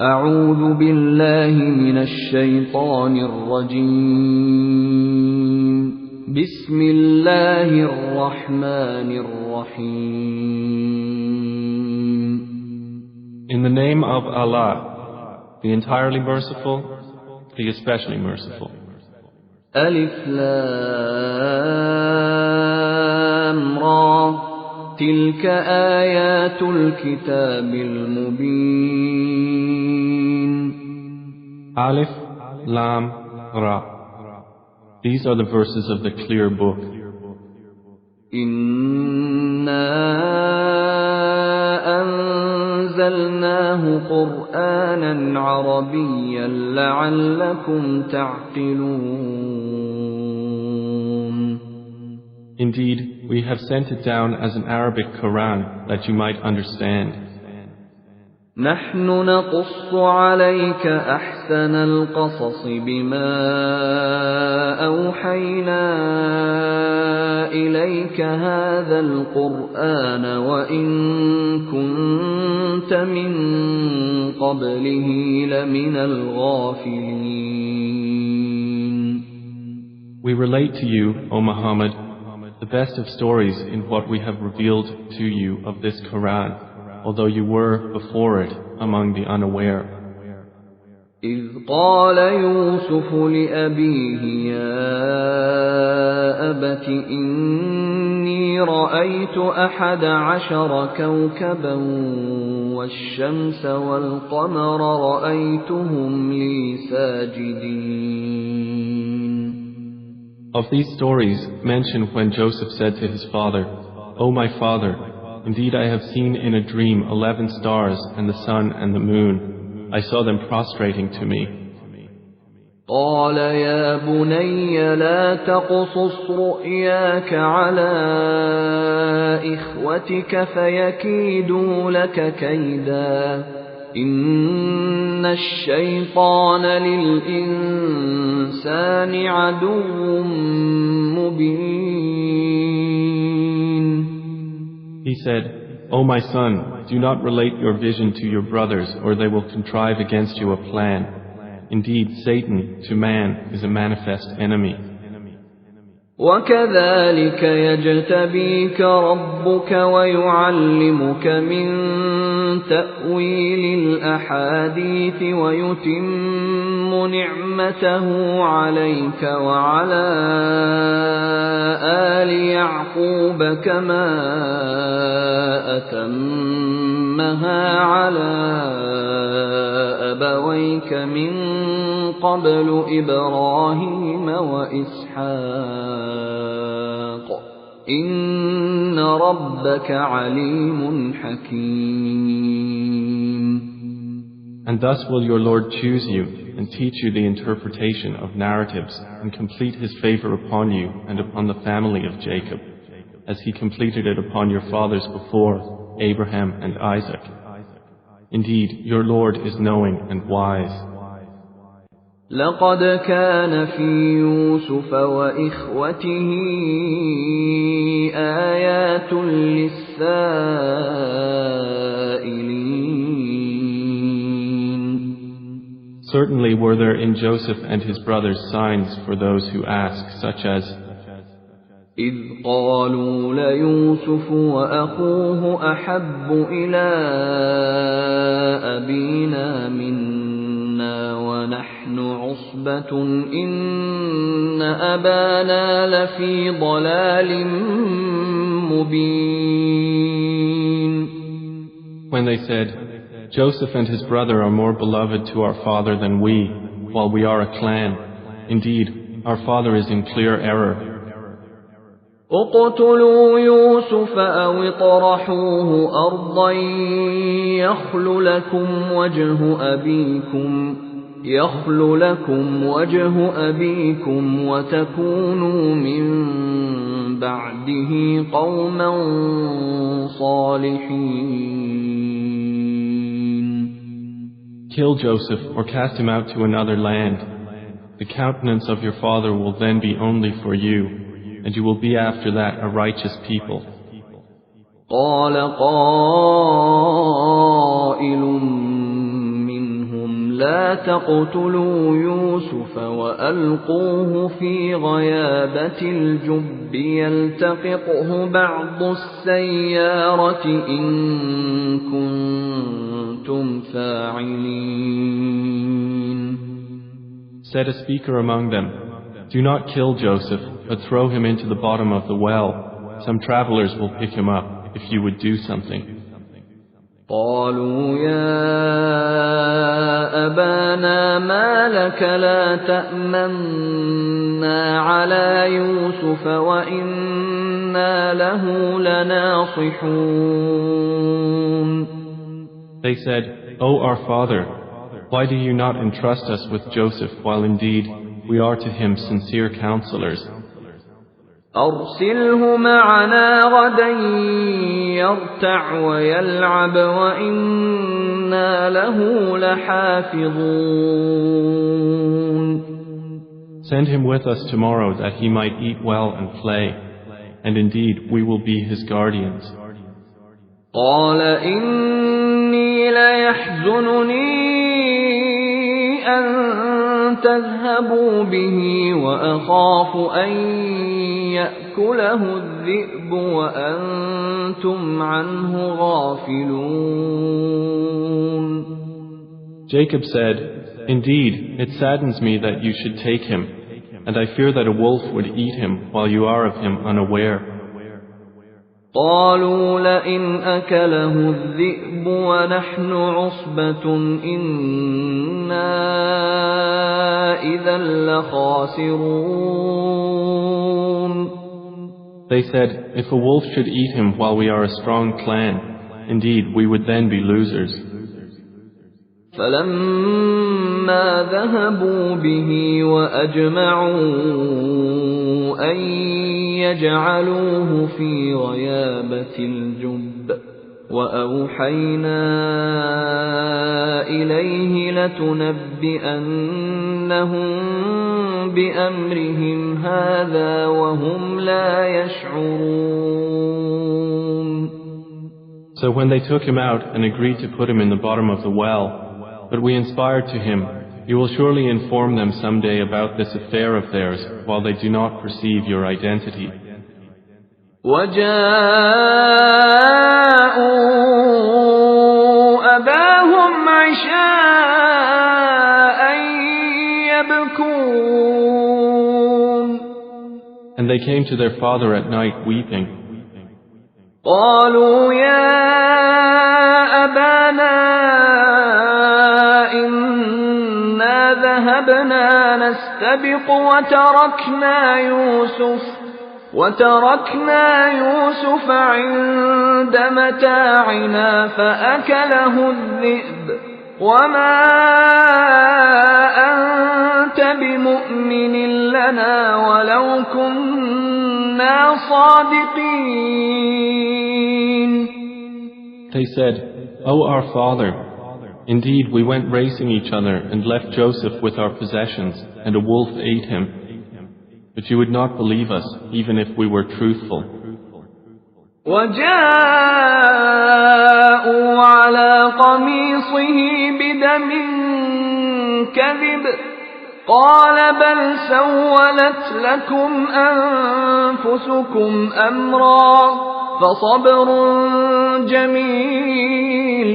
أعوذ بالله من الشيطان الرجيم بسم الله الرحمن الرحيم. In the name of Allah, the entirely merciful, the especially merciful. ألف لام را تلك آيات الكتاب المبين. Alif, Lam, Ra. These are the verses of the clear book. إنا أنزلناه قرآنا عربيا لعلكم تعقلون. Indeed, we have sent it down as an Arabic Quran that you might understand. نحن نقص عليك أحسن القصص بما أوحينا إليك هذا القرآن وإن كنت من قبله لمن الغافلين. We relate to you, O Muhammad, the best of stories in what we have revealed to you of this Quran, although you were before it among the unaware. إذ قال يوسف لأبيه يا أبت إني رأيت 11 كوكبا والشمس والقمر رأيتهم لي ساجدين. Of these stories, mention when Joseph said to his father, O my father, indeed I have seen in a dream 11 stars and the sun and the moon. I saw them prostrating to me. قال يا بني لا تقصص رؤياك على إخوتك فيكيدوا لك كيدا إن الشيطان للإنسان عدو مبين. He said, O my son, do not relate your vision to your brothers, or they will contrive against you a plan. Indeed, Satan to man is a manifest enemy. وكذلك يجتبيك ربك ويعلمك من تأويل الأحاديث ويتم نعمته عليك وعلى آل يعقوب كما أتمها على أبويك من قبل إبراهيم وإسحاق إن ربك عليم حكيم. And thus will your Lord choose you and teach you the interpretation of narratives and complete his favor upon you and upon the family of Jacob, as he completed it upon your fathers before, Abraham and Isaac. Indeed, your Lord is knowing and wise. لقد كان في يوسف وإخوته آيات للسائلين. Certainly were there in Joseph and his brothers signs for those who ask, such as إذ قالوا ليوسف وأخوه أحب إلى أبينا منا ونحن عصبة إن أبانا لفي ضلال مبين. When they said, Joseph and his brother are more beloved to our father than we, while we are a clan. Indeed, our father is in clear error. اقتلوا يوسف أو اطرحوه أرضا يخل لكم وجه أبيكم وتكونوا من بعده قوما صالحين. Kill Joseph or cast him out to another land. The countenance of your father will then be only for you, and you will be after that a righteous people. قال قائل منهم لا تقتلوا يوسف وألقوه في غيابة الجب يلتقطه بعض السيارة إن كنتم فاعلين. Said a speaker among them, "Do not kill Joseph, but throw him into the bottom of the well. Some travelers will pick him up if you would do something." قالوا يا أبانا ما لك لا تأمنا على يوسف وإنا له لناصحون. They said, "O our father, why do you not entrust us with Joseph while indeed we are to him sincere counselors? أرسله معنا غدا يرتع ويلعب وإنا له لحافظون. Send him with us tomorrow that he might eat well and play, and indeed we will be his guardians." قال إني ليحزنني أن تذهبوا به وأخاف أن يأكله الذئب وأنتم عنه غافلون. Jacob said, "Indeed, it saddens me that you should take him, and I fear that a wolf would eat him while you are of him unaware." قالوا لئن أكله الذئب ونحن عصبة إنا إذا لخاسرون. They said, "If a wolf should eat him while we are a strong clan, indeed we would then be losers." فلما ذهبوا به وأجمعوا أن يجعلوه في غيابة الجب وأوحينا إليه لتنبئنهم بأمرهم هذا وهم لا يشعرون. So when they took him out and agreed to put him in the bottom of the well, but we inspired to him, "You will surely inform them someday about this affair of theirs while they do not perceive your identity." وَجَاءُوا أَبَاهُمْ عِشَاءً يَبْكُونَ. And they came to their father at night weeping. قالوا يا أبانا إنا ذهبنا نستبق وتركنا يوسف عند متاعنا فأكله الذئب وما أنت بمؤمن لنا ولو كنا صادقين. They said, "O our father, indeed we went racing each other and left Joseph with our possessions, and a wolf ate him. But you would not believe us, even if we were truthful." وَجَاءُوا عَلَى قَمِيصِهِ بِدَمٍ كَذِبٍ قَالَ بَلْ سَوَّلَتْ لَكُمْ أَنفُسُكُمْ أَمْرًا فَصَبْرٌ جَمِيلٌ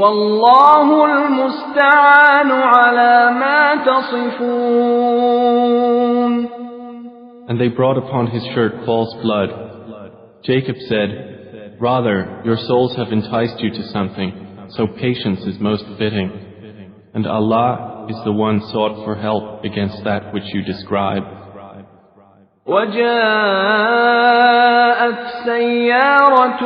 وَاللَّهُ الْمُسْتَعَانُ عَلَى مَا تَصِفُونَ. And they brought upon his shirt false blood. Jacob said, "Rather, your souls have enticed you to something, so patience is most fitting. And Allah is the one sought for help against that which you describe." وَجَاءَتْ سَيَّارَةٌ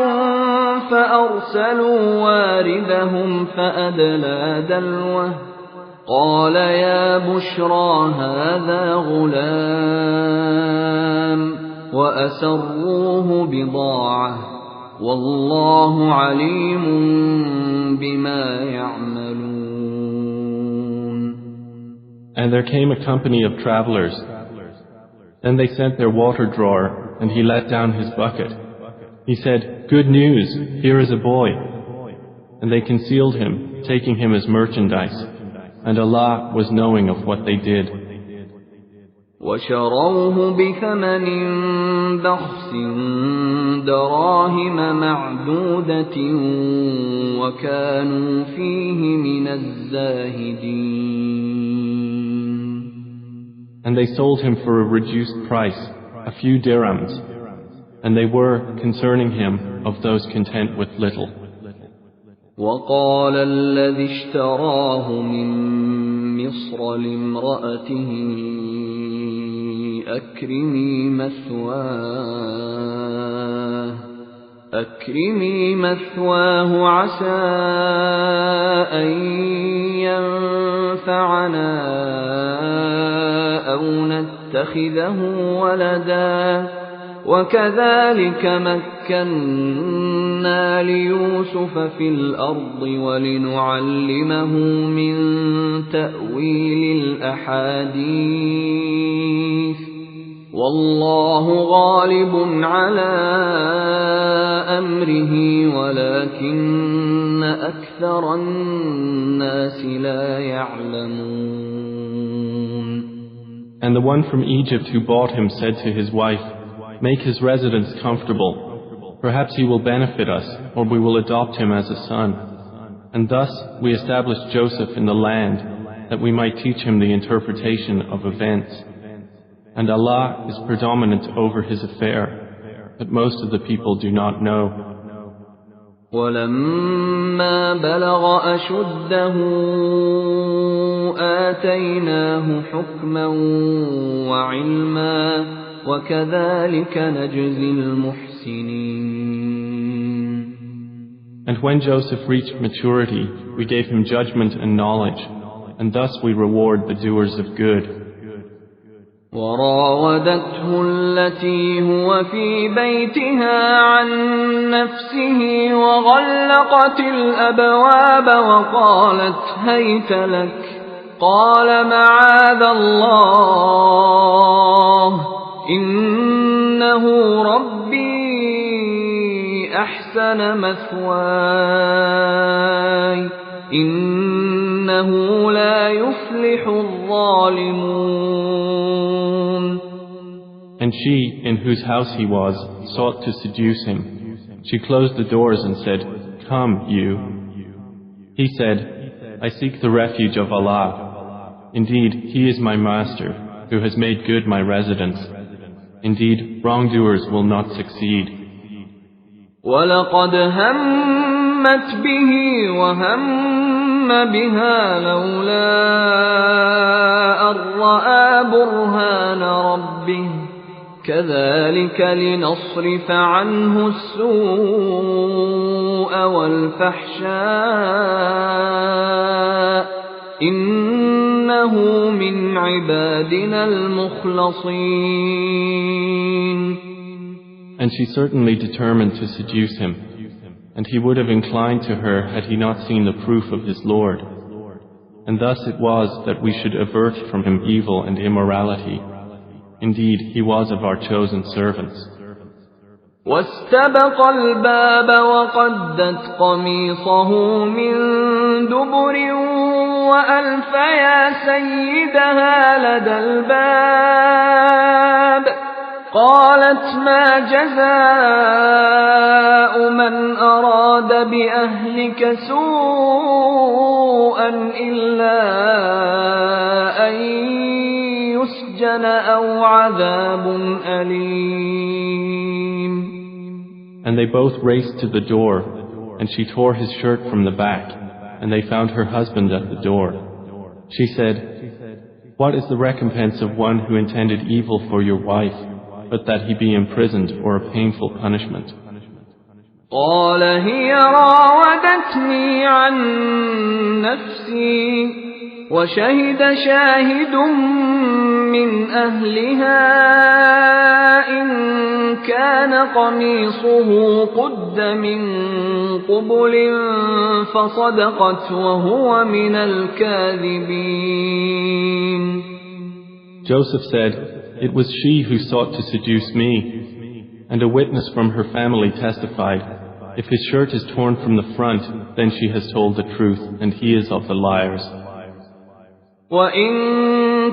فَأَرْسَلُوا وَارِدَهُمْ فَأَدْلَىٰ دَلْوَهُ قَالَ يَا بُشْرَىٰ هَٰذَا غُلَامٌ وَأَسَرُّوهُ بِضَاعَةً وَاللَّهُ عَلِيمٌ بِمَا يَعْمَلُونَ. And there came a company of travelers. Then they sent their water drawer, and he let down his bucket. He said, "Good news, here is a boy." And they concealed him, taking him as merchandise. and Allah was knowing of what they did. وشروه بثمن بخس دراهم معدودة وكانوا فيه من الزاهدين. And they sold him for a reduced price, a few dirhams, and they were, concerning him, of those content with little. وقال الذي اشتراه من مصر لامرأته أكرمي مثواه عسى أن ينفعنا أو نتخذه ولدا وكذلك مكنا ليوسف في الأرض ولنعلمه من تأويل الأحاديث والله غالب على أمره ولكن أكثر الناس لا يعلمون. And the one from Egypt who bought him said to his wife, "Make his residence comfortable. Perhaps he will benefit us, or we will adopt him as a son." And thus we established Joseph in the land, that we might teach him the interpretation of events. And Allah is predominant over his affair, but most of the people do not know. وَلَمَّا بَلَغَ أَشُدَّهُ آتَيْنَاهُ حُكْمًا وَعِلْمًا وَكَذَلِكَ نَجْزِي الْمُحْسِنِينَ. And when Joseph reached maturity, we gave him judgment and knowledge, and thus we reward the doers of good. وراودته التي هو في بيتها عن نفسه وغلقت الأبواب وقالت هيت لك قال معاذ الله إنه ربي أحسن مثواي إنه لا يفلح الظالمون. And she, in whose house he was, sought to seduce him. She closed the doors and said, "Come, you." He said, "I seek the refuge of Allah. Indeed, He is my master, who has made good my residence. Indeed, wrongdoers will not succeed." وَلَقَدْ هَمَّتْ بِهِ وَهَمَّ بِهَا لَوْلَا أَن رَّأَىٰ بُرْهَانَ رَبِّهِ كَذَلِكَ لِنَصْرِفَ عَنْهُ السُّوءَ وَالْفَحْشَاءَ إِنَّهُ مِنْ عِبَادِنَا الْمُخْلَصِينَ. And she certainly determined to seduce him, and he would have inclined to her had he not seen the proof of his Lord. And thus it was that we should avert from him evil and immorality. Indeed, he was of our chosen servants. واستبق الباب وقدت قميصه من دبر وألف يا سيدها لدى الباب قالت ما جزاء من أراد بأهلك سوءا إلا أن يسجن أو عذاب أليم. And they both raced to the door, and she tore his shirt from the back, and they found her husband at the door. She said, "What is the recompense of one who intended evil for your wife, but that he be imprisoned or a painful punishment?" قال هي راودتني عن نفسي وشهد شاهد من أهلها إن كان قميصه قد من قبل فصدقت وهو من الكاذبين. Joseph said, "It was she who sought to seduce me." And a witness from her family testified, "If his shirt is torn from the front, then she has told the truth, and he is of the liars." وإن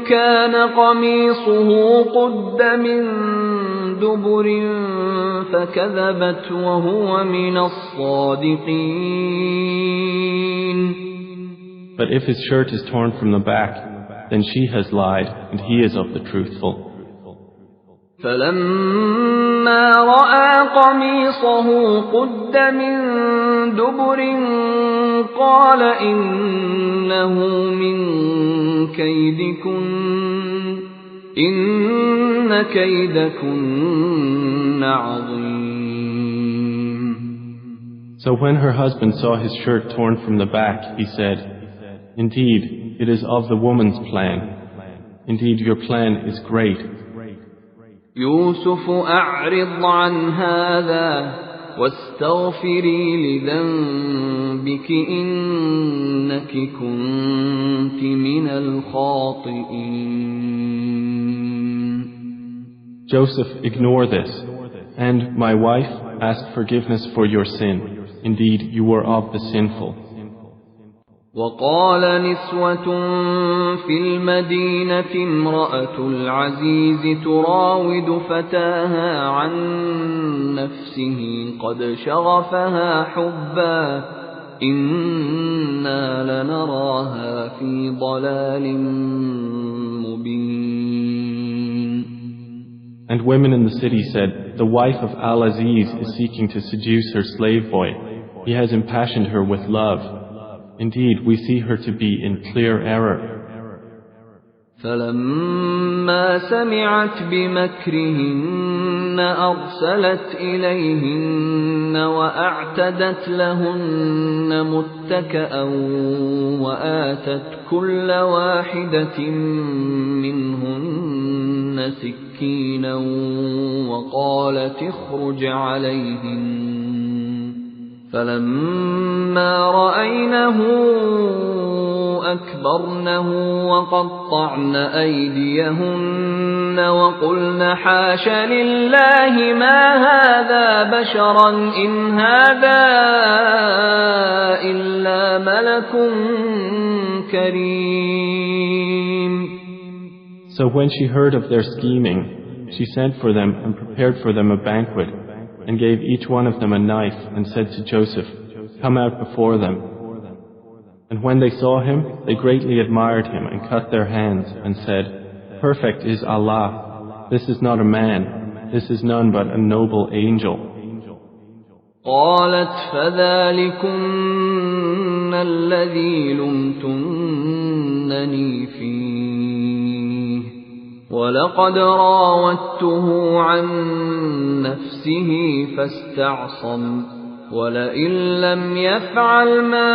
كان قميصه قد من دبر فكذبت وهو من الصادقين. But if his shirt is torn from the back, then she has lied, and he is of the truthful. فلما رأى قميصه قد من دبر قال إنه من كيدكن إن كيدكن عظيم. So when her husband saw his shirt torn from the back, he said, "Indeed, it is of the woman's plan. Indeed, your plan is great." يوسف أعرض عن هذا واستغفري لذنبك إنك كنت من الخاطئين. Joseph, ignore this, and my wife, ask forgiveness for your sin. Indeed, you were of the sinful. وقال نسوة في المدينة امرأة العزيز تراود فتاها عن نفسه قد شغفها حبا إنا لنراها في ضلال مبين. And women in the city said, "The wife of Al-Aziz is seeking to seduce her slave boy. He has impassioned her with love. Indeed, we see her to be in clear error." فلما سمعت بمكرهن أرسلت إليهن وأعتدت لهن متكأ وآتت كل واحدة منهن سكينا وقالت اخرج عليهن. فلما رأينه أكبرنه وقطعن أيديهن وقلن حاش لله ما هذا بشرا إن هذا إلا ملك كريم. So when she heard of their scheming, she sent for them and prepared for them a banquet, and gave each one of them a knife, and said to Joseph, "Come out before them." And when they saw him, they greatly admired him and cut their hands, and said, "Perfect is Allah. This is not a man. This is none but a noble angel." قالت فذلكن الذي لمتنني فيه ولقد راودته عن نفسه فاستعصم ولئن لم يفعل ما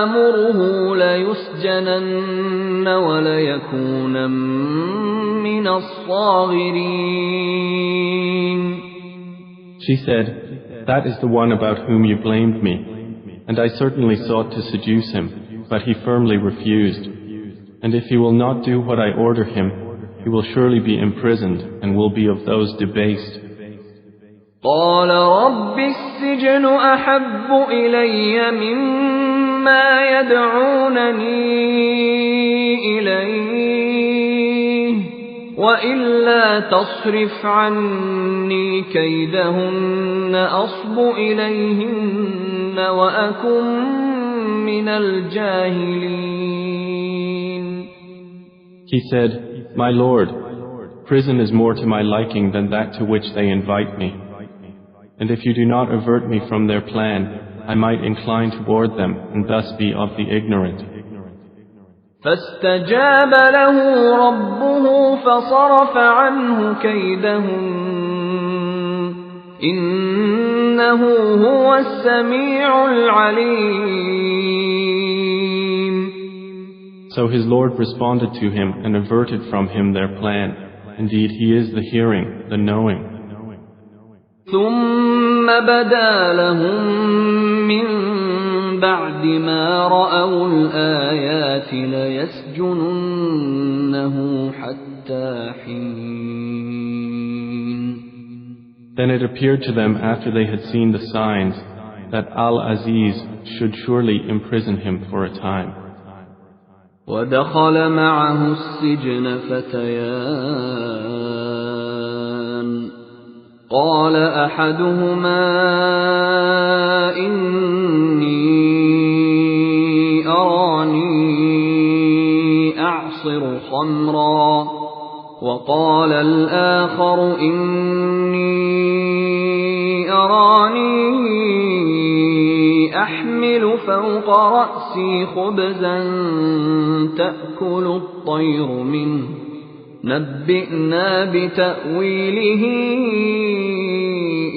آمره ليسجنن وليكون من الصاغرين. She said, "That is the one about whom you blamed me, and I certainly sought to seduce him, but he firmly refused. And if he will not do what I order him, he will surely be imprisoned and will be of those debased." قال رب السجن أحب إلي مما يدعونني إليه وإلا تصرف عني كيدهن أصب إليهن وأكن من الجاهلين. He said, "My Lord, prison is more to my liking than that to which they invite me. And if you do not avert me from their plan, I might incline toward them and thus be of the ignorant." فاستجاب له ربه فصرف عنه كيدهن إنه هو السميع العليم. So his Lord responded to him and averted from him their plan. Indeed, he is the hearing, the knowing. ثم بدا لهم من بعد ما رأوا الآيات ليسجننه حتى حين. Then it appeared to them after they had seen the signs that Al-Aziz should surely imprison him for a time. ودخل معه السجن فتيان قال أحدهما إني أراني أعصر خمرا وقال الآخر إني أراني أحمل فوق رأسي خبزا تأكل الطير منه نبئنا بتأويله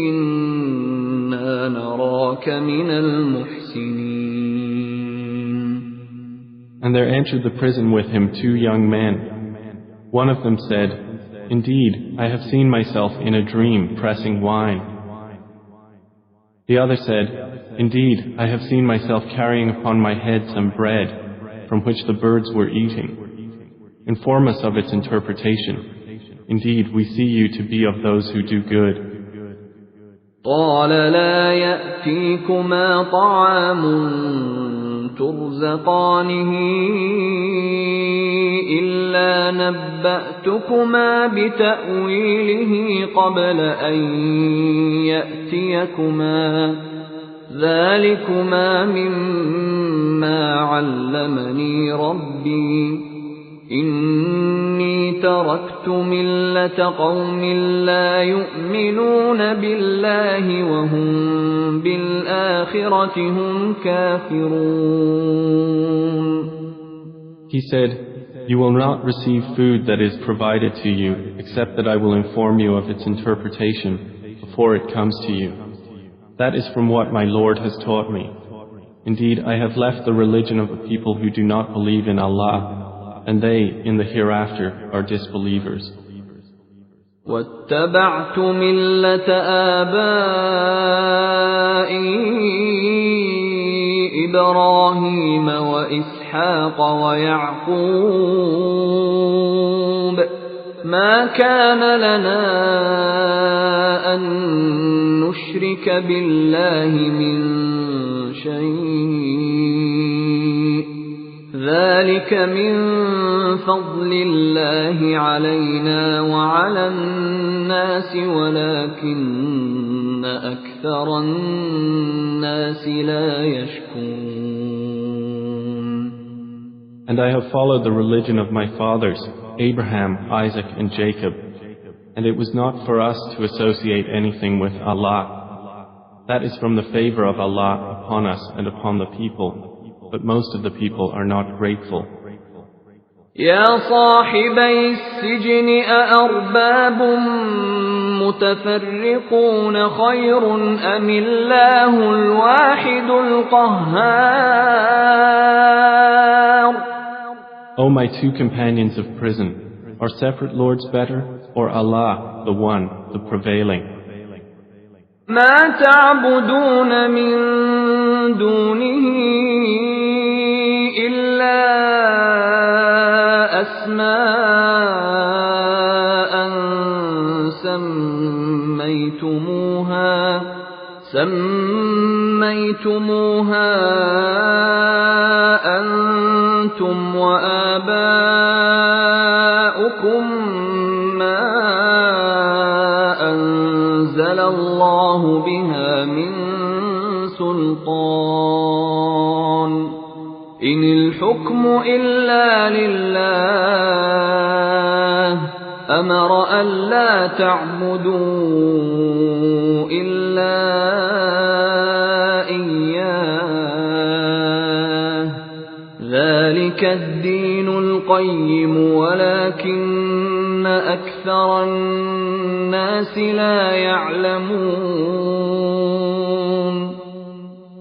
إنا نراك من المحسنين. And there entered the prison with him 2 young men. One of them said, "Indeed, I have seen myself in a dream pressing wine." The other said, "Indeed, I have seen myself carrying upon my head some bread from which the birds were eating. Inform us of its interpretation. Indeed, we see you to be of those who do good." قال لا يأتيكما طعام ترزقانه إلا نبأتكما بتأويله قبل أن يأتيكما ذلكما مما علمني ربي إني تركت ملة قوم لا يؤمنون بالله وهم بالآخرة هم كافرون. He said, "You will not receive food that is provided to you, except that I will inform you of its interpretation before it comes to you. That is from what my Lord has taught me. Indeed, I have left the religion of a people who do not believe in Allah, and they, in the hereafter, are disbelievers." واتبعت ملة آبائي إبراهيم وإسحاق ويعقوب ما كان لنا أن نشرك بالله من شيء ذلك من فضل الله علينا وعلى الناس ولكن أكثر الناس لا يشكرون. And I have followed the religion of my fathers, Abraham, Isaac, and Jacob, and it was not for us to associate anything with Allah. That is from the favor of Allah upon us and upon the people, but most of the people are not grateful. يا صاحبي السجن أأرباب متفرقون خير أم الله الواحد القهار. O my 2 companions of prison, are separate lords better, or Allah, the one, the prevailing? ما تعبدون من دونه إلا أسماء سميتموها أنتم وآباؤكم ما أنزل الله بها من سلطان إن الحكم إلا لله أمر ألا تعبدوا إلا إياه ذلك الدين القيم ولكن أكثر الناس لا يعلمون.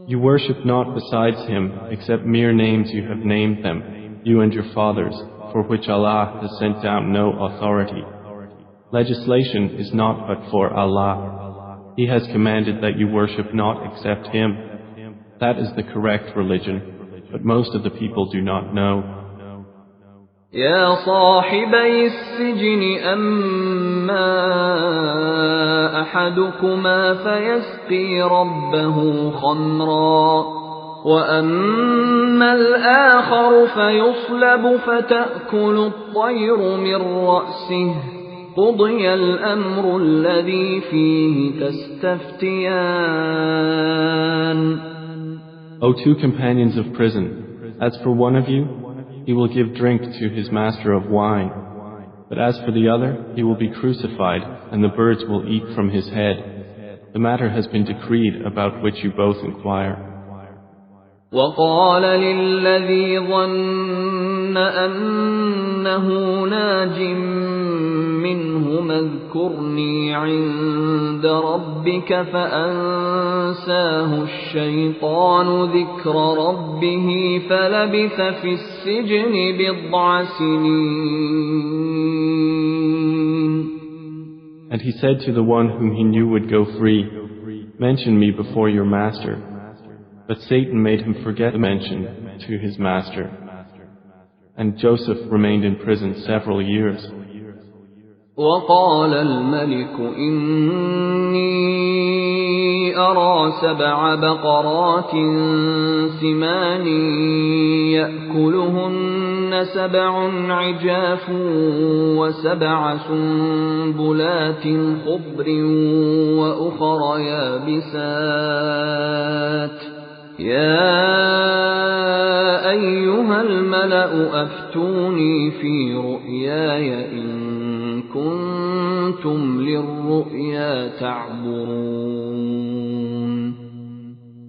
You worship not besides him except mere names you have named them, you and your fathers, for which Allah has sent down no authority. Legislation is not but for Allah. He has commanded that you worship not except him. That is the correct religion, but most of the people do not know. يا صاحبي السجن أما أحدكما فيسقي ربه خمرا وأما الآخر فيصلب فتأكل الطير من رأسه قضي الأمر الذي فيه تستفتيان. O two companions of prison, as for one of you, he will give drink to his master of wine. But as for the other, he will be crucified, and the birds will eat from his head. The matter has been decreed about which you both inquire. وقال للذي ظن أنه ناج منهما اذكرني عند ربك فأنساه الشيطان ذكر ربه فلبث في السجن بضع سنين. And he said to the one whom he knew would go free, mention me before your master. But Satan made him forget mention to his master. And Joseph remained in prison several years. وقال الملك إني أرى 7 بقرات سمان يأكلهن 7 عجاف و7 سنبلات خضر وأخر يابسات يا أيها الملأ أفتوني في رؤياي إن كنتم للرؤيا تعبرون.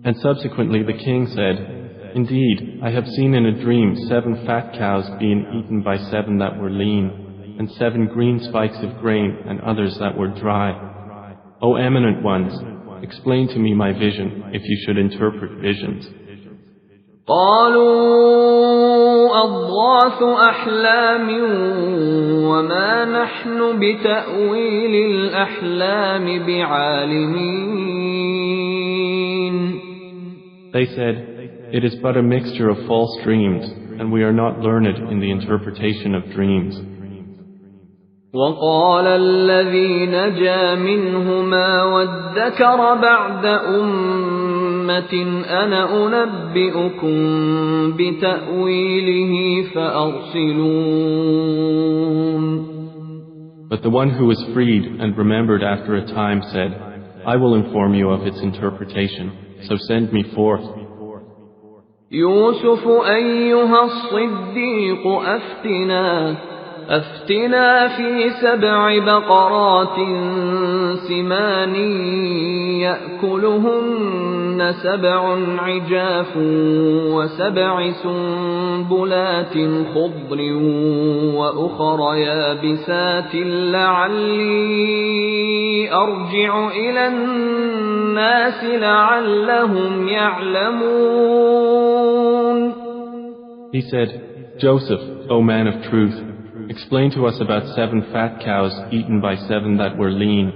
And subsequently the king said, Indeed, I have seen in a dream 7 fat cows being eaten by 7 that were lean, and 7 green spikes of grain and others that were dry. O eminent ones, explain to me my vision if you should interpret visions. قالوا أضغاث أحلام وما نحن بتأويل الأحلام بعالمين. They said, It is but a mixture of false dreams, and we are not learned in the interpretation of dreams. وقال الذي نجا منهما وادكر بعد أمة أنا أنبئكم بتأويله فأرسلون. But the one who was freed and remembered after a time said, I will inform you of its interpretation, so send me forth. يوسف أيها الصديق أفتنا في 7 بقرات سمان يأكلهن 7 عجاف و7 سنبلات خضر وأخر يابسات لعلي أرجع إلى الناس لعلهم يعلمون. He said, Joseph, O man of truth, explain to us about 7 fat cows eaten by 7 that were lean,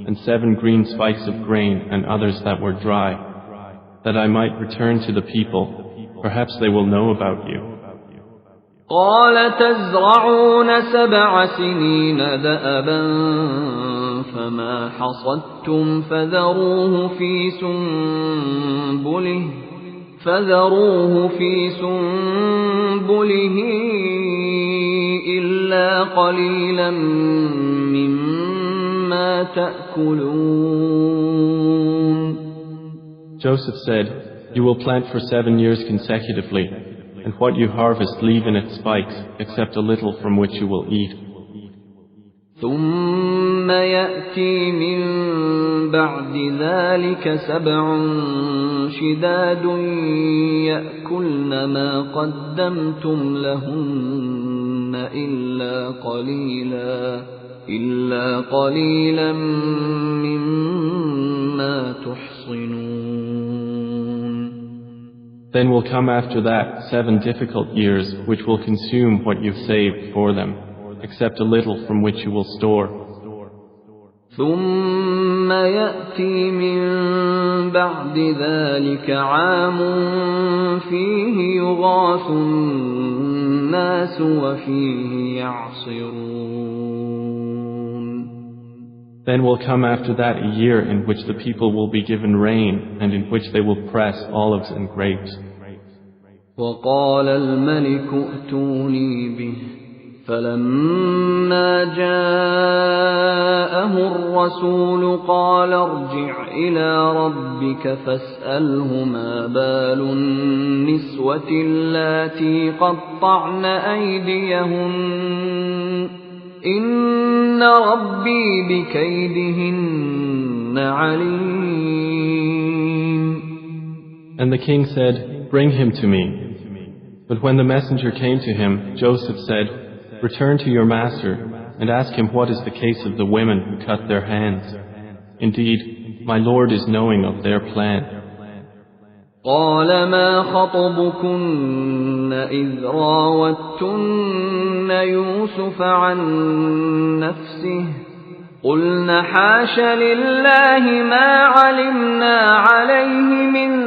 and 7 green spikes of grain and others that were dry, that I might return to the people. Perhaps they will know about you. قال تزرعون 7 سنين دأبا فما حصدتم فذروه في سنبله إلا قليلا مما تأكلون. Joseph said, You will plant for 7 years consecutively, and what you harvest leave in its spikes, except a little from which you will eat. ثم يأتي من بعد ذلك 7 شداد يأكلن ما قدمتم لهن إلا قليلا مما تحصنون. Then will come after that 7 difficult years which will consume what you've saved for them, except a little from which you will store. ثم يأتي من بعد ذلك عام فيه يغاث الناس وفيه يعصرون. Then will come after that a year in which the people will be given rain and in which they will press olives and grapes. وقال الملك ائتوني به فلما جاءه الرسول قال ارجع إلى ربك فاسأله ما بال النسوة اللاتي قطعن أيديهن إن ربي بكيدهن عليم. And the king said, bring him to me. But when the messenger came to him, Joseph said, return to your master and ask him what is the case of the women who cut their hands. Indeed, my Lord is knowing of their plan. قال ما خطبكن إذ راوتن يوسف عن نفسه قلن حاش لله ما علمنا عليه من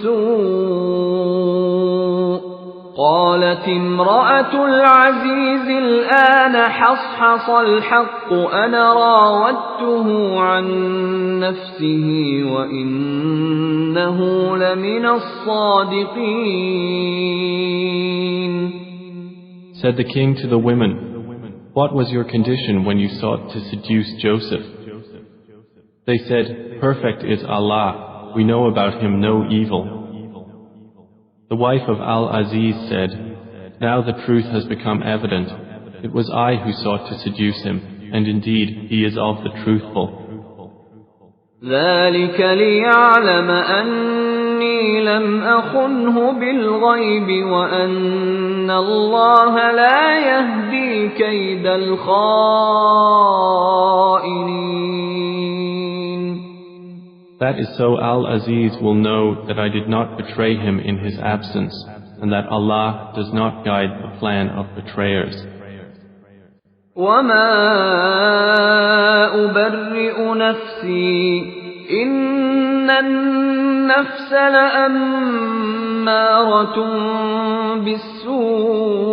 سوء قالت امرأة العزيز الآن حصحص الحق أنا راودته عن نفسه وإنه لمن الصادقين. Said the king to the women, what was your condition when you sought to seduce Joseph? They said, perfect is Allah, we know about him no evil. The wife of Al-Aziz said, now the truth has become evident. It was I who sought to seduce him, and indeed he is of the truthful. ذلك ليعلم أني لم أخنه بالغيب وأن الله لا يهدي كيد الخائنين. That is so Al-Aziz will know that I did not betray him in his absence, and that Allah does not guide the plan of betrayers. وما أبرئ نفسي إن النفس لأمارة بالسوء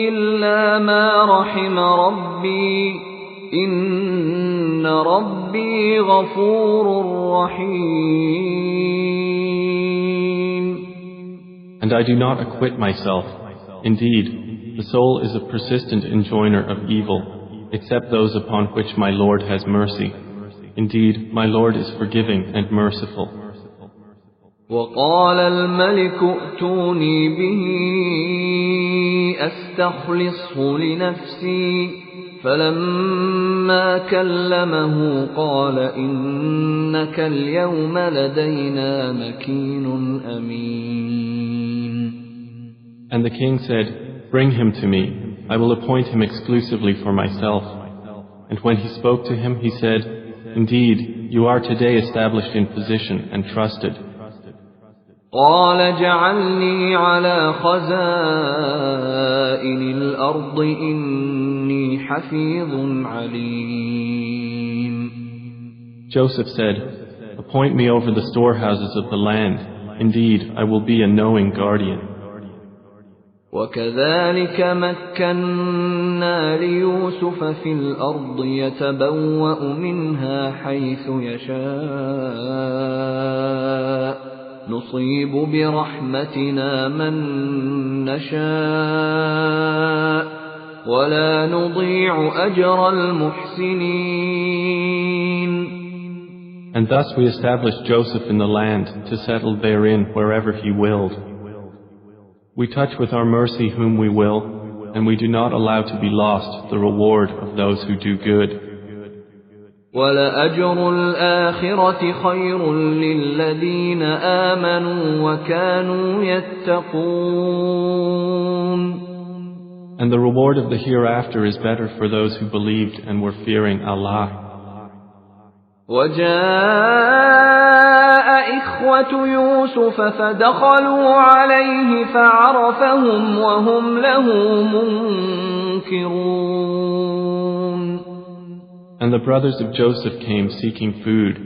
إلا ما رحم ربي إن ربي غفور رحيم. And I do not acquit myself. Indeed, the soul is a persistent enjoiner of evil, except those upon which my Lord has mercy. Indeed, my Lord is forgiving and merciful. وقال الملك ائتوني به أستخلصه لنفسي فلما كلمه قال إنك اليوم لدينا مكين أمين. And the king said, bring him to me. I will appoint him exclusively for myself. And when he spoke to him, he said, indeed, you are today established in position and trusted. قال جعلني على خزائن الأرض إني حفيظ عليم. Joseph said, appoint me over the storehouses of the land. Indeed, I will be a knowing guardian. وكذلك مكنا ليوسف في الأرض يتبوأ منها حيث يشاء نصيب برحمتنا من نشاء ولا نضيع أجر المحسنين. And thus we established Joseph in the land to settle therein wherever he willed. We touch with our mercy whom we will, and we do not allow to be lost the reward of those who do good. وَلَأَجْرُ الْآخِرَةِ خَيْرٌ لِلَّذِينَ آمَنُوا وَكَانُوا يَتَّقُونَ. And the reward of the hereafter is better for those who believed and were fearing Allah. وَجَاءَ إِخْوَةُ يُوسُفَ فَدَخَلُوا عَلَيْهِ فَعَرَفَهُمْ وَهُمْ لَهُ مُنْكِرُونَ. And the brothers of Joseph came seeking food,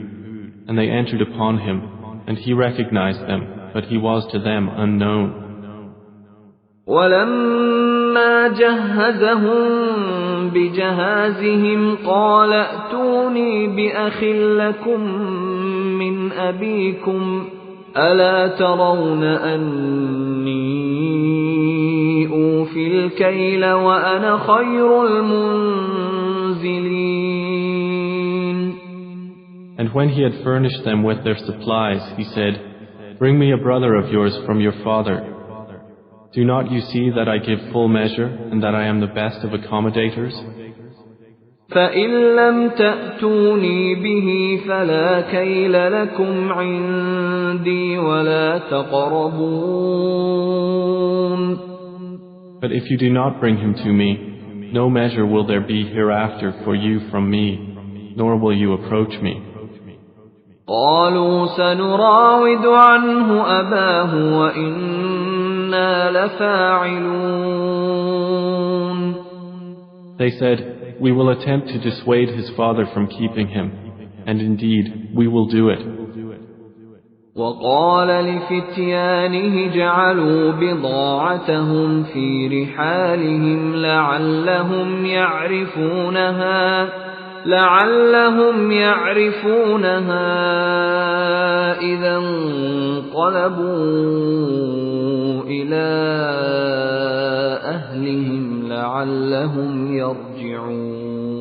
and they entered upon him, and he recognized them, but he was to them unknown. وَلَمَّا جَهَّزَهُم بجهازهم قال ائتوني بأخ لكم من أبيكم ألا ترون أني أوفي الكيل وأنا خير المنزلين. And when he had furnished them with their supplies, he said, "Bring me a brother of yours from your father. Do not you see that I give full measure and that I am the best of accommodators? فإن لم تأتوني به فلا كيل لكم عندي ولا تقربون." But if you do not bring him to me, no measure will there be hereafter for you from me, nor will you approach me. قالوا سنراود عنه أباه وإنا لفاعلون. They said, "We will attempt to dissuade his father from keeping him, and indeed we will do it." وقال لفتيانه اجعلوا بضاعتهم في رحالهم لعلهم يعرفونها إذا انقلبوا إلى أهلهم لعلهم يرجعون.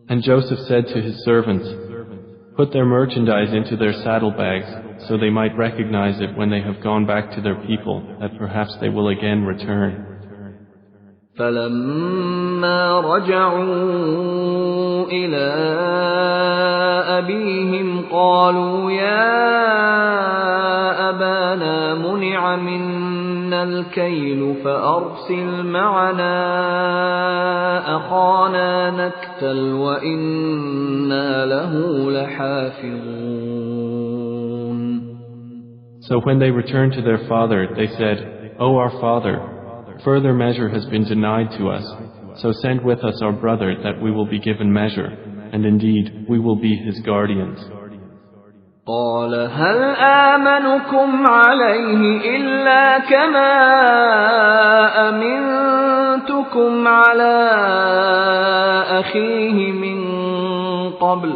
And Joseph said to his servants, "Put their merchandise into their saddlebags, so they might recognize it when they have gone back to their people, that perhaps they will again return." فلما رجعوا إلى أبيهم قالوا يا أبانا منع منا الكيل فأرسل معنا أخانا نكتل وإنا له لحافظون. So when they returned to their father, they said, "O our father, further measure has been denied to us, so send with us our brother that we will be given measure, and indeed we will be his guardians." قال هل آمنكم عليه إلا كما أمنتكم على أخيه من قبل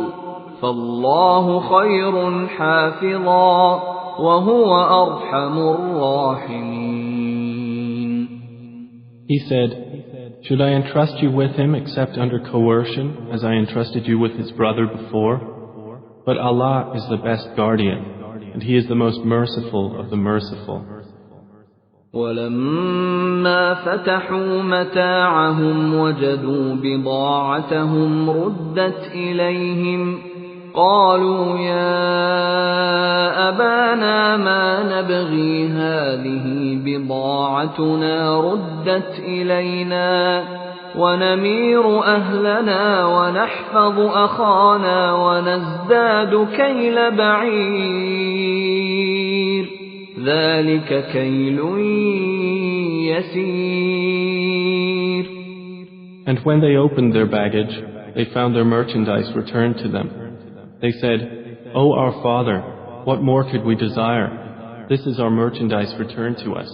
فالله خير حافظا وهو أرحم الراحمين. He said, "Should I entrust you with him except under coercion, as I entrusted you with his brother before? But Allah is the best guardian, and He is the most merciful of the merciful." ولما فتحوا متاعهم وجدوا بضاعتهم ردت إليهم قالوا يا أبانا ما نبغي هذه بضاعتنا ردت إلينا ونمير أهلنا ونحفظ أخانا ونزداد كيل بعير ذلك كيل يسير. And when they opened their baggage, they found their merchandise returned to them. They said, "O our father, what more could we desire? This is our merchandise returned to us.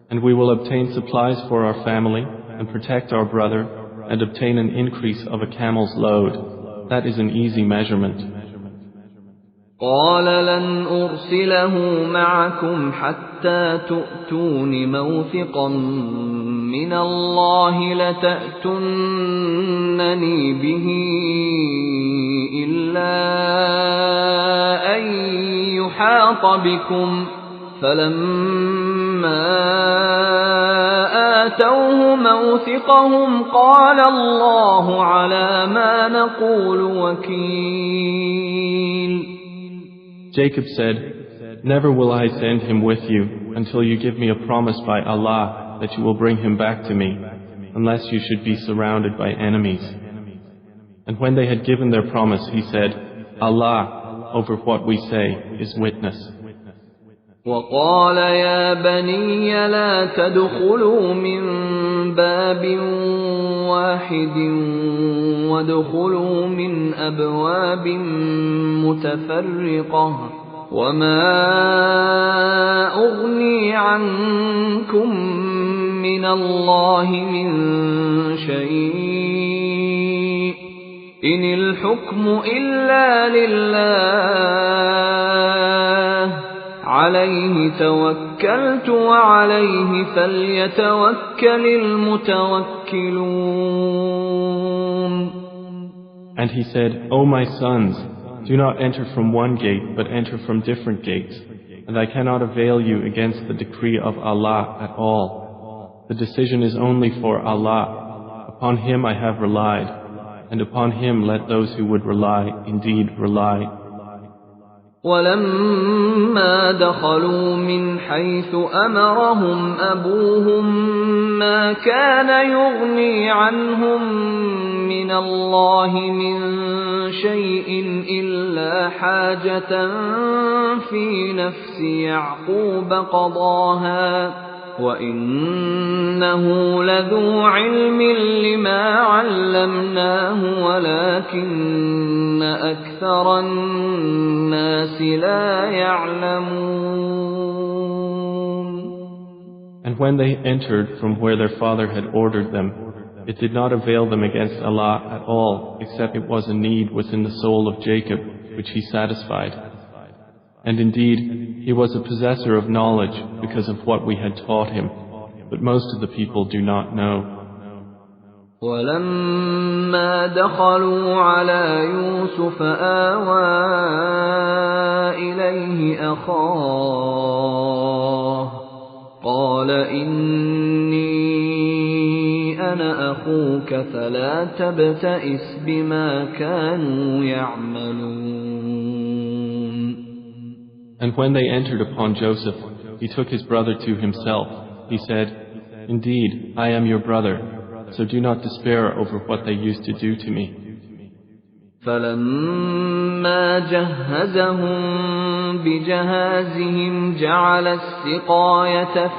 And we will obtain supplies for our family, and protect our brother, and obtain an increase of a camel's load. That is an easy measurement." قال لن أرسله معكم حتى تؤتون موثقا من الله لتأتونني به إلا أن يحاط بكم فلما آتوه موثقهم قال الله على ما نقول وكيل. Jacob said, "Never will I send him with you until you give me a promise by Allah that you will bring him back to me, unless you should be surrounded by enemies." And when they had given their promise, he said, "Allah, over what we say, is witness." وقال يا بني لا تدخلوا من باب واحد وادخلوا من أبواب متفرقة وما أغني عنكم من الله من شيء إن الحكم إلا لله عليه توكلت وعليه فليتوكل المتوكلون. And he said, O my sons, do not enter from one gate, but enter from different gates, and I cannot avail you against the decree of Allah at all. The decision is only for Allah. Upon Him I have relied, and upon Him let those who would rely indeed rely. ولما دخلوا من حيث أمرهم أبوهم ما كان يغني عنهم من الله من شيء إلا حاجة في نفس يعقوب قضاها وإنه لذو علم لما علمناه ولكن أكثر الناس لا يعلمون. And when they entered from where their father had ordered them, it did not avail them against Allah at all, except it was a need within the soul of Jacob, which he satisfied. And indeed, he was a possessor of knowledge because of what we had taught him, but most of the people do not know. ولما دخلوا على يوسف آوى إليه أخاه قال إني أنا أخوك فلا تبتئس بما كانوا يعملون. And when they entered upon Joseph, he took his brother to himself. He said, Indeed, I am your brother, so do not despair over what they used to do to me. فلما جهزهم بجهازهم جعل السقاية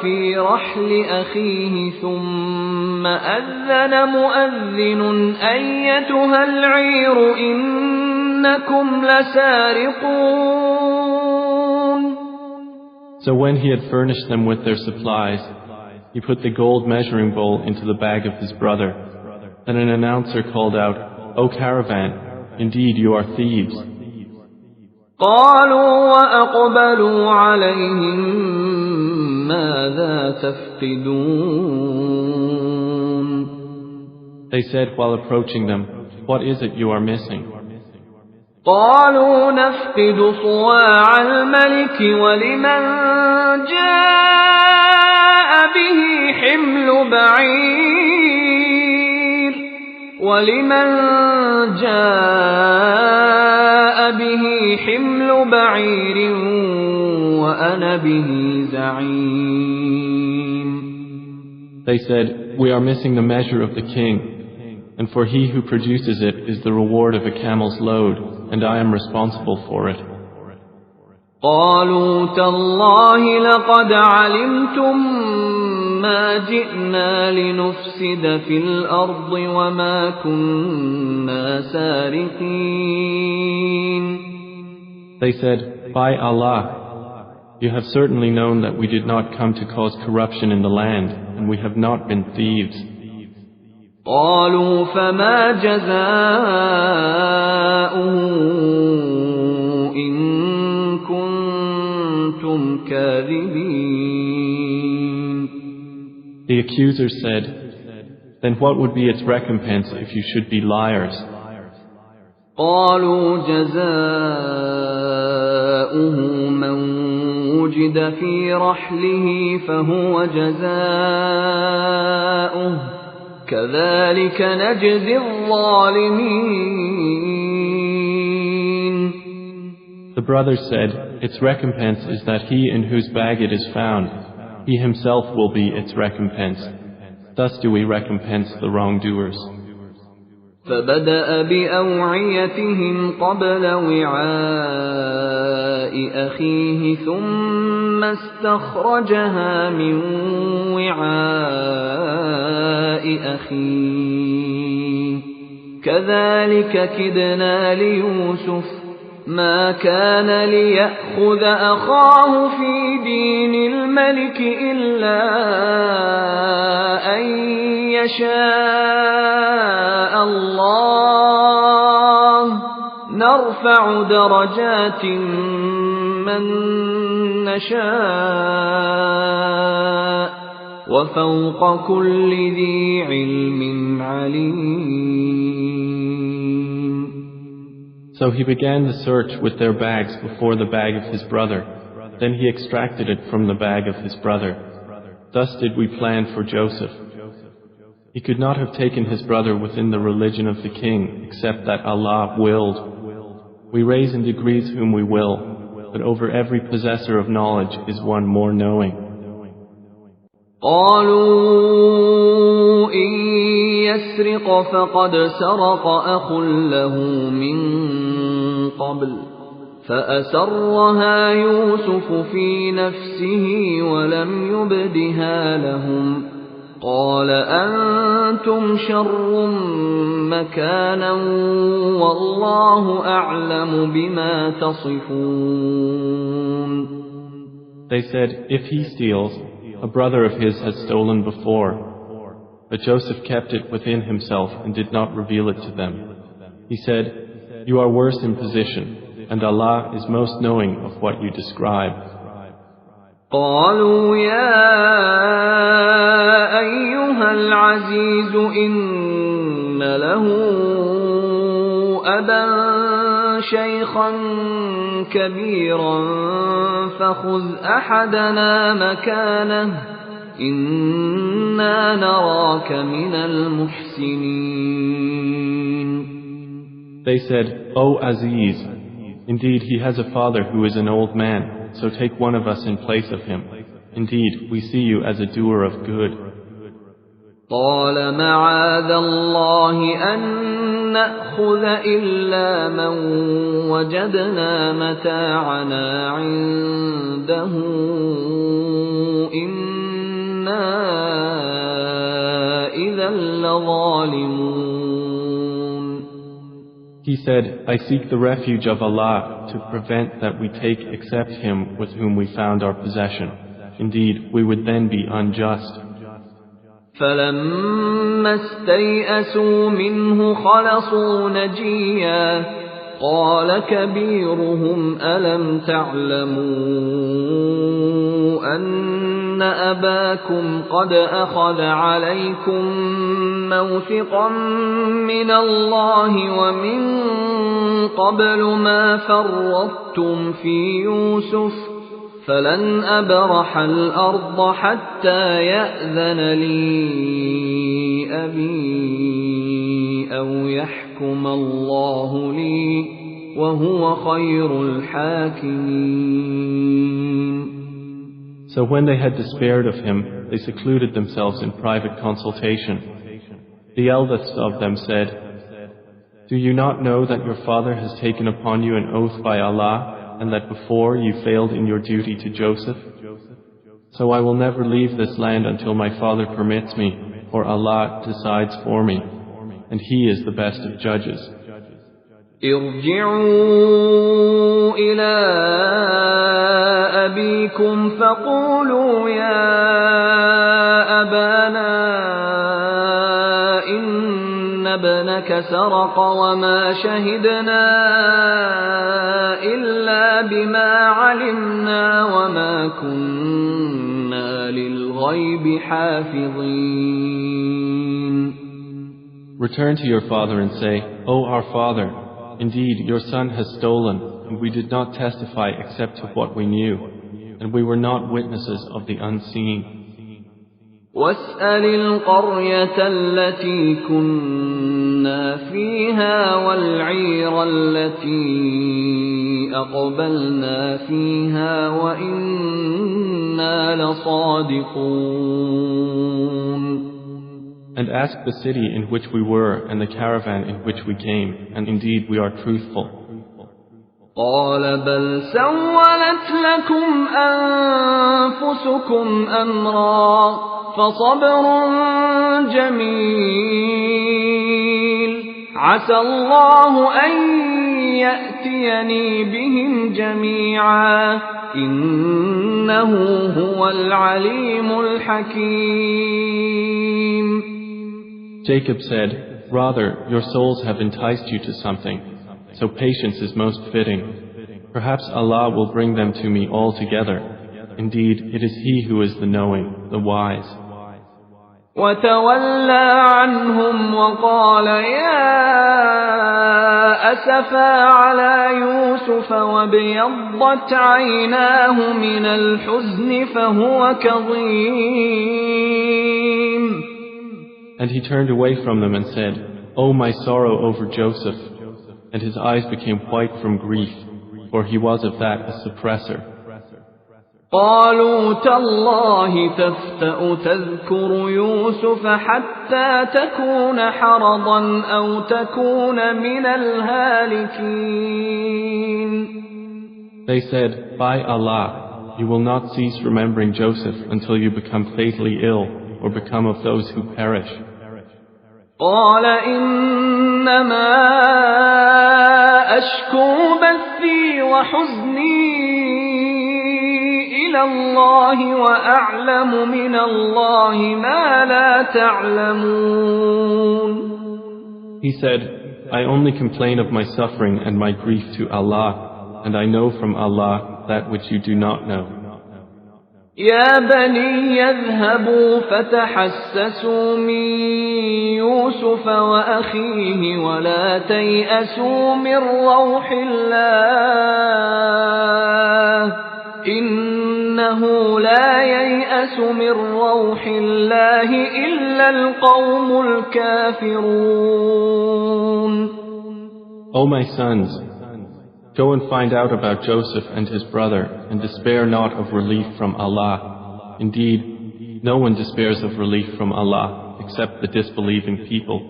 في رحل أخيه ثم أذن مؤذن أيتها العير إنكم لسارقون. So when he had furnished them with their supplies, he put the gold measuring bowl into the bag of his brother. Then an announcer called out, O caravan, indeed you are thieves. قالوا وأقبلوا عليهم ماذا تفقدون. They said while approaching them, What is it you are missing? قالوا نفقد صواع الملك ولمن جاء به حمل بعير وأنا به زعيم. They said, We are missing the measure of the king, and for he who produces it is the reward of a camel's load, and I am responsible for it. قالوا تالله لقد علمتم ما جئنا لنفسد في الأرض وما كنا سارقين. They said, By Allah, you have certainly known that we did not come to cause corruption in the land, and we have not been thieves. قالوا فما جزاؤه إن كنتم كاذبين. The accusers said, Then what would be its recompense if you should be liars? قالوا جزاؤه من وجد في رحله فهو جزاؤه كذلك نجزي الظالمين. The brothers said, Its recompense is that he in whose bag it is found, he himself will be its recompense. Thus do we recompense the wrongdoers. فبدأ بأوعيتهم قبل وعاء أخيه ثم استخرجها من وعاء أخيه كذلك كدنا ليوسف ما كان ليأخذ أخاه في دين الملك إلا أن يشاء الله نرفع درجات من نشاء وفوق كل ذي علم عليم. So he began the search with their bags before the bag of his brother. Then he extracted it from the bag of his brother. Thus did we plan for Joseph. He could not have taken his brother within the religion of the king, except that Allah willed. We raise in degrees whom we will, but over every possessor of knowledge is one more knowing. قالوا إن يسرق فقد سرق أخ له من قبل فأسرها يوسف في نفسه ولم يبدها لهم قال أنتم شر مكانا والله أعلم بما تصفون. They said, if he steals, a brother of his has stolen before. But Joseph kept it within himself and did not reveal it to them. He said, you are worse in position, and Allah is most knowing of what you describe. قالوا يا أيها العزيز إن له أبا شيخا كبيرا فخذ أحدنا مكانه إنا نراك من المحسنين. They said, O Aziz, indeed he has a father who is an old man, so take one of us in place of him. Indeed, we see you as a doer of good. قال معاذ الله أن نأخذ إلا من وجدنا متاعنا عنده إنا إذا لظالمون. He said, I seek the refuge of Allah to prevent that we take except him with whom we found our possession. Indeed, we would then be unjust. فلما استيئسوا منه خلصوا نجيا قال كبيرهم ألم تعلموا أن أباكم قد أخذ عليكم موثقا من الله ومن قبل ما فرطتم في يوسف فلن أبرح الأرض حتى يأذن لي أبي أو يحكم الله لي وهو خير الحاكمين. So when they had despaired of him, they secluded themselves in private consultation. The eldest of them said, do you not know that your father has taken upon you an oath by Allah, and that before you failed in your duty to Joseph? So I will never leave this land until my father permits me, or Allah decides for me, and He is the best of judges. ارجعوا إلى أبيكم فقولوا يا أبانا إن ابنك سرق وما شهدنا إلا بما علمنا وما كنا للغيب حافظين. Return to your father and say, O our father, indeed your son has stolen, and we did not testify except to what we knew, and we were not witnesses of the unseen. واسأل القرية التي كنا فيها والعير التي أقبلنا فيها وإنا لصادقون. And ask the city in which we were and the caravan in which we came, and indeed we are truthful. قال بل سولت لكم أنفسكم أمرا فصبر جميل عسى الله أن يأتيني بهم جميعا إنه هو العليم الحكيم. Jacob said, "Rather, your souls have enticed you to something, so patience is most fitting. Perhaps Allah will bring them to me all together. Indeed, it is He who is the knowing, the wise." وتولى عنهم وقال يا أسفا على يوسف وابيضت عيناه من الحزن فهو كظيم. And he turned away from them and said, "Oh, my sorrow over Joseph." And his eyes became white from grief, for he was of that a suppressor. قالوا تالله تفتأ تذكر يوسف حتى تكون حرضا أو تكون من الهالكين. They said, "By Allah, you will not cease remembering Joseph until you become fatally ill or become of those who perish." قال إنما أشكو بثي وحزني إلى الله وأعلم من الله ما لا تعلمون. He said, "I only complain of my suffering and my grief to Allah, and I know from Allah that which you do not know." يا بني اذهبوا فتحسسوا من يوسف وأخيه ولا تيأسوا من روح الله إنه لا ييأس من روح الله إلا القوم الكافرون. O my sons, go and find out about Joseph and his brother, and despair not of relief from Allah. Indeed, no one despairs of relief from Allah except the disbelieving people.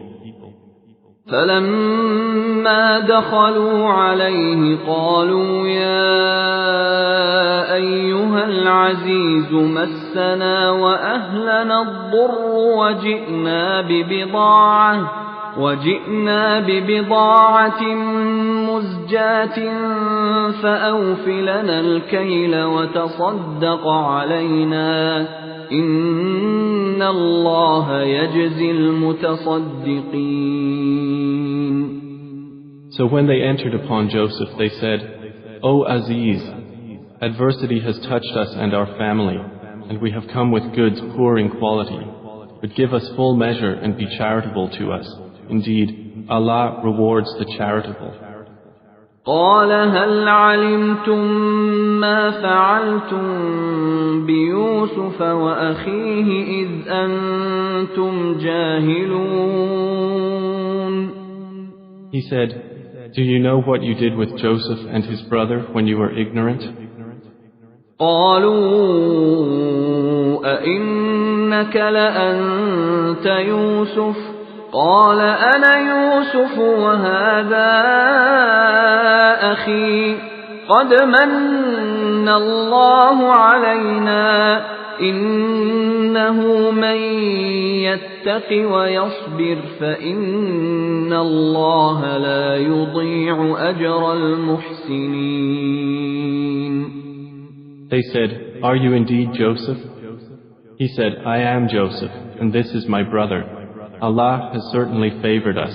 فلما دخلوا عليه قالوا يا أيها العزيز مسنا وأهلنا الضر وجئنا ببضاعة مزجاة فأوف لنا الكيل وتصدق علينا إن الله يجزي المتصدقين. So when they entered upon Joseph, they said, "O Aziz, adversity has touched us and our family, and we have come with goods poor in quality. But give us full measure and be charitable to us. Indeed, Allah rewards the charitable." قال هل علمتم ما فعلتم بيوسف وأخيه إذ أنتم جاهلون. He said, "Do you know what you did with Joseph and his brother when you were ignorant?" قالوا أئنك لأنت يوسف قال أنا يوسف وهذا أخي قد من الله علينا إنه من يتق ويصبر فإن الله لا يضيع أجر المحسنين. They said, "Are you indeed Joseph?" He said, "I am Joseph, and this is my brother. Allah has certainly favored us.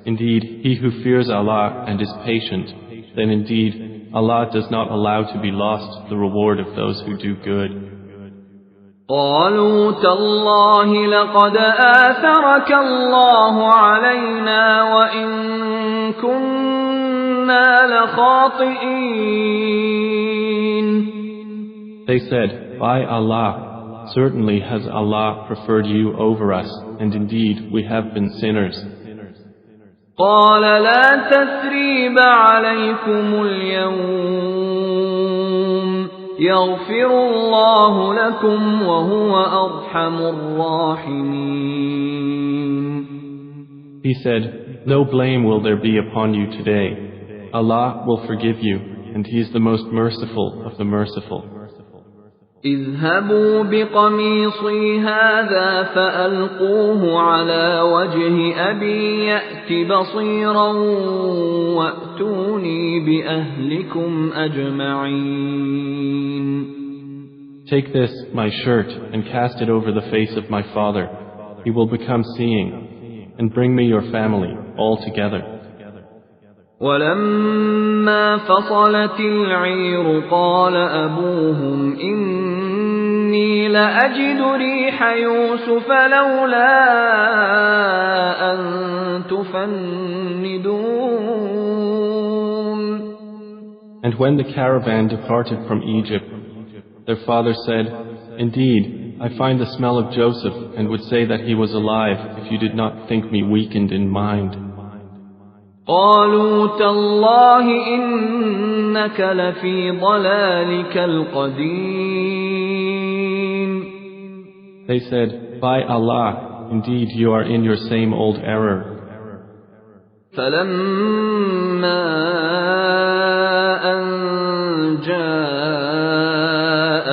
Indeed, he who fears Allah and is patient, then indeed Allah does not allow to be lost the reward of those who do good." قالوا تالله لقد آثرك الله علينا وإن كنا لخاطئين. They said, "By Allah, certainly has Allah preferred you over us, and indeed we have been sinners." قال لا تثريب عليكم اليوم يغفر الله لكم وهو أرحم الراحمين. He said, "No blame will there be upon you today. Allah will forgive you, and He is the most merciful of the merciful. اذهبوا بقميصي هذا فألقوه على وجه أبي يأت بصيرا وأتوني بأهلكم أجمعين. Take this, my shirt, and cast it over the face of my father. He will become seeing, and bring me your family all together. ولما فصلت العير قال أبوهم إني لأجد ريح يوسف لولا أن تفندون. And when the caravan departed from Egypt, their father said, Indeed, I find the smell of Joseph and would say that he was alive if you did not think me weakened in mind. قالوا تالله إنك لفي ضلالك القديم. They said, By Allah, indeed you are in your same old error. فلما أن جاء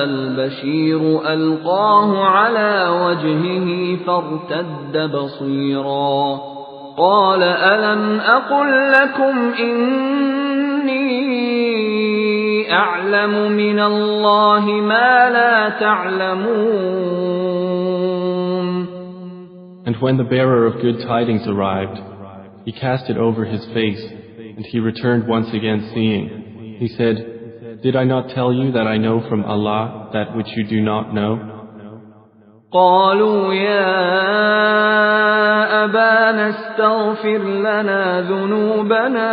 البشير ألقاه على وجهه فارتد بصيرا قال ألم أقل لكم إني أعلم من الله ما لا تعلمون. And when the bearer of good tidings arrived, he cast it over his face, and he returned once again seeing. He said, Did I not tell you that I know from Allah that which you do not know? قالوا يا أبانا استغفر لنا ذنوبنا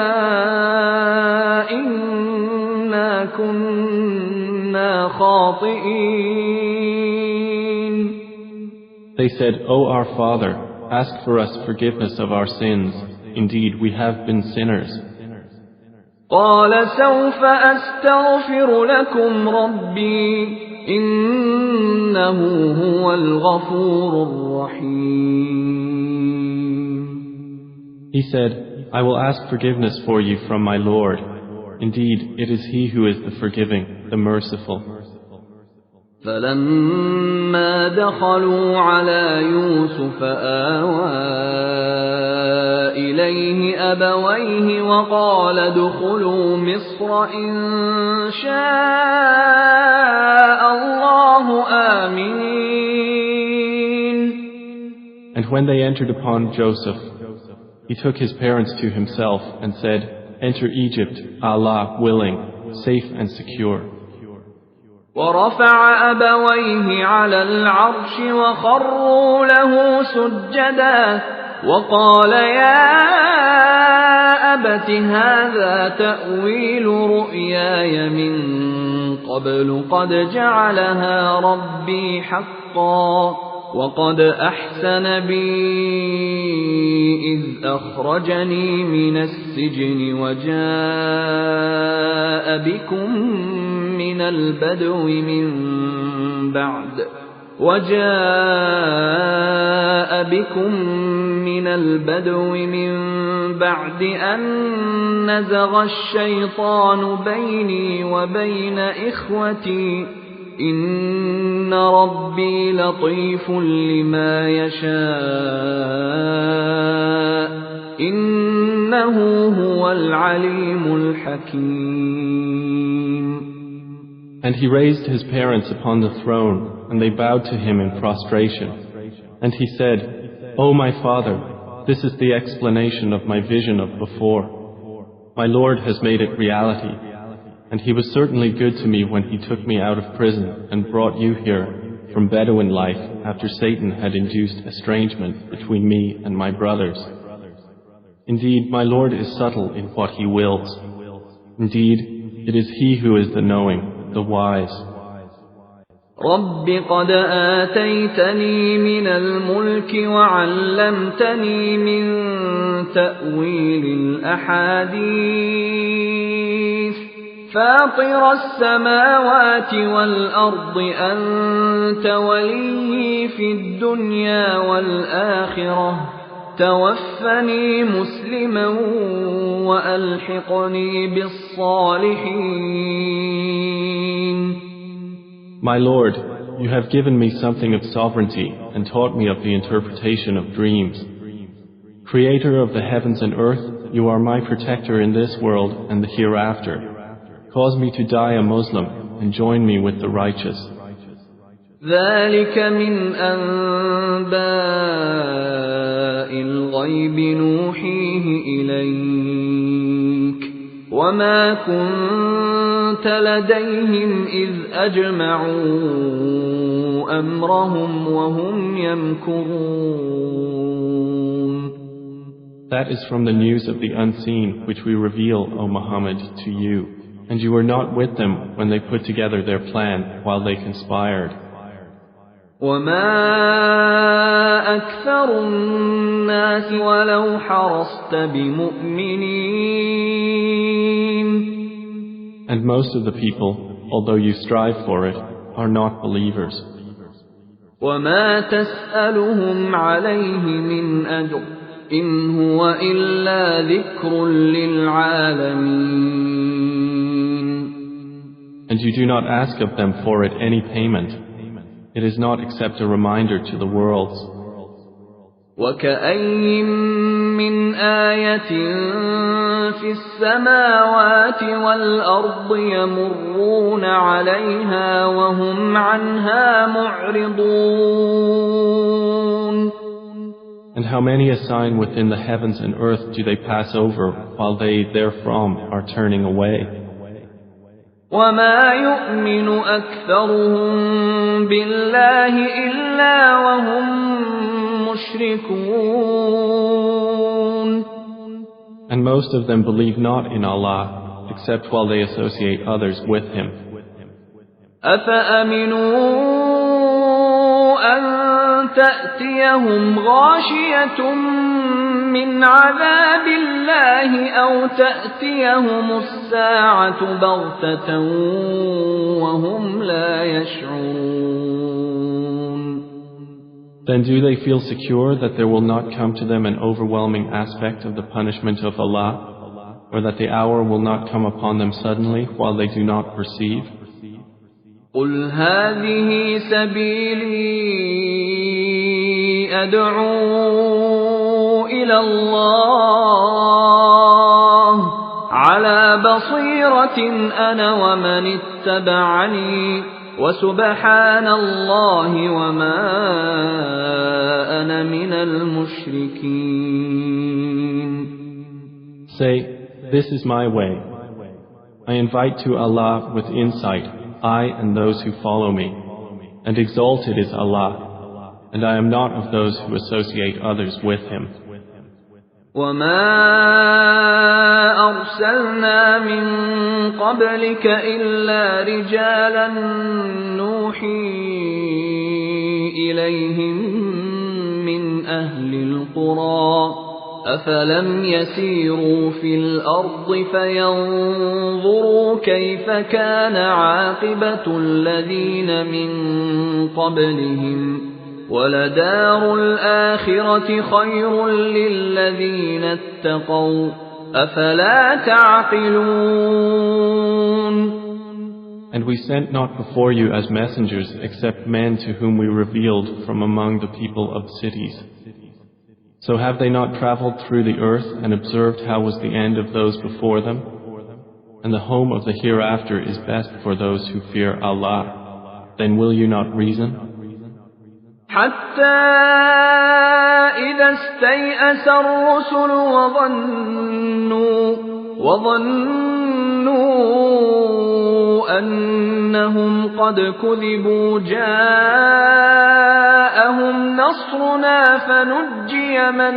إنا كنا خاطئين. They said, O our Father, ask for us forgiveness of our sins. Indeed, we have been sinners. قال سوف أستغفر لكم ربي إنه هو الغفور الرحيم. He said, I will ask forgiveness for you from my Lord. Indeed, it is He who is the forgiving, the merciful. فلما دخلوا على يوسف آوى إليه أبويه وقال ادخلوا مصر إن شاء الله آمنين. And when they entered upon Joseph, he took his parents to himself and said, Enter Egypt, Allah willing, safe and secure. ورفع أبويه على العرش وخروا له سجدا وقال يا أبت هذا تأويل رؤياي من قبل قد جعلها ربي حقا وقد أحسن بي إذ أخرجني من السجن وجاء بكم من البدو من بعد أن نزغ الشيطان بيني وبين إخوتي إن ربي لطيف لما يشاء إنه هو العليم الحكيم. And he raised his parents upon the throne, and they bowed to him in prostration. And he said, O my father, this is the explanation of my vision of before. My Lord has made it reality, and he was certainly good to me when he took me out of prison and brought you here from Bedouin life after Satan had induced estrangement between me and my brothers. Indeed, my Lord is subtle in what he wills. Indeed, it is he who is the knowing, the wise. رب قد آتيتني من الملك وعلمتني من تأويل الأحاديث فاطر السماوات والأرض أنت ولي في الدنيا والآخرة توفني مسلما وألحقني بالصالحين. My Lord, you have given me something of sovereignty and taught me of the interpretation of dreams. Creator of the heavens and earth, you are my protector in this world and the hereafter. Cause me to die a Muslim and join me with the righteous. ذلك من أنباء الغيب نوحيه إليك وما كنت لديهم إذ أجمعوا أمرهم وهم يمكرون. That is from the news of the unseen which we reveal, O Muhammad, to you, and you were not with them when they put together their plan while they conspired. وما أكثر الناس ولو حرصت بمؤمنين. And most of the people, although you strive for it, are not believers. وما تسألهم عليه من أجر إن هو إلا ذكر للعالمين. And you do not ask of them for it any payment. It is not except a reminder to the worlds. وكأين من آية في السماوات والأرض يمرون عليها وهم عنها معرضون. And how many a sign within the heavens and earth do they pass over while they therefrom are turning away? وما يؤمن أكثرهم بالله إلا وهم مشركون. And most of them believe not in Allah except while they associate others with Him. أفأمنوا أن تأتيهم غاشية من عذاب الله أو تأتيهم الساعة بغتة وهم لا يشعرون. Then do they feel secure that there will not come to them an overwhelming aspect of the punishment of Allah, or that the hour will not come upon them suddenly while they do not perceive? قل هذه سبيلي أدعو إلى الله على بصيرة أنا ومن اتبعني وسبحان الله وما أنا من المشركين. Say, this is my way. I invite to Allah with insight, I and those who follow me, and exalted is Allah, and I am not of those who associate others with Him. وما أرسلنا من قبلك إلا رجالا نوحي إليهم من أهل القرى أفلم يسيروا في الأرض فينظروا كيف كان عاقبة الذين من قبلهم ولدار الآخرة خير للذين اتقوا أفلا تعقلون. And we sent not before you as messengers except men to whom we revealed from among the people of cities. So have they not traveled through the earth and observed how was the end of those before them? And the home of the hereafter is best for those who fear Allah. Then will you not reason? حتى إذا استيأس الرسل وظنوا أنهم قد كذبوا جاءهم نصرنا فنجي من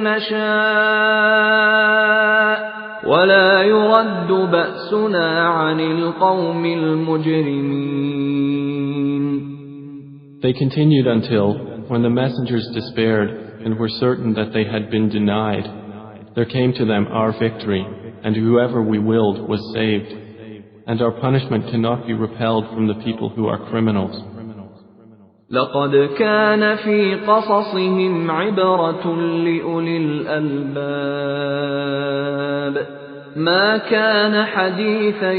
نشاء ولا يرد بأسنا عن القوم المجرمين. They continued until, when the messengers despaired and were certain that they had been denied, there came to them our victory, and whoever we willed was saved, and our punishment cannot be repelled from the people who are criminals. لقد كان في قصصهم عبرة لأولي الألباب ما كان حديثا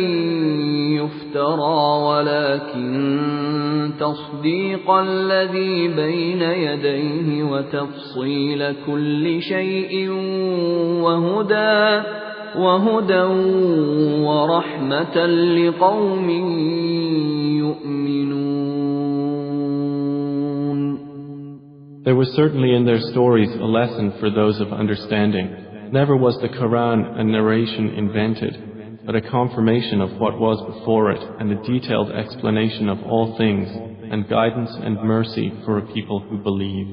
يفترى ولكن تصديق الذي بين يديه وتفصيل كل شيء وهدى ورحمة لقوم يؤمنون. There was certainly in their stories a lesson for those of understanding. Never was the Quran a narration invented, but a confirmation of what was before it and a detailed explanation of all things and guidance and mercy for a people who believe.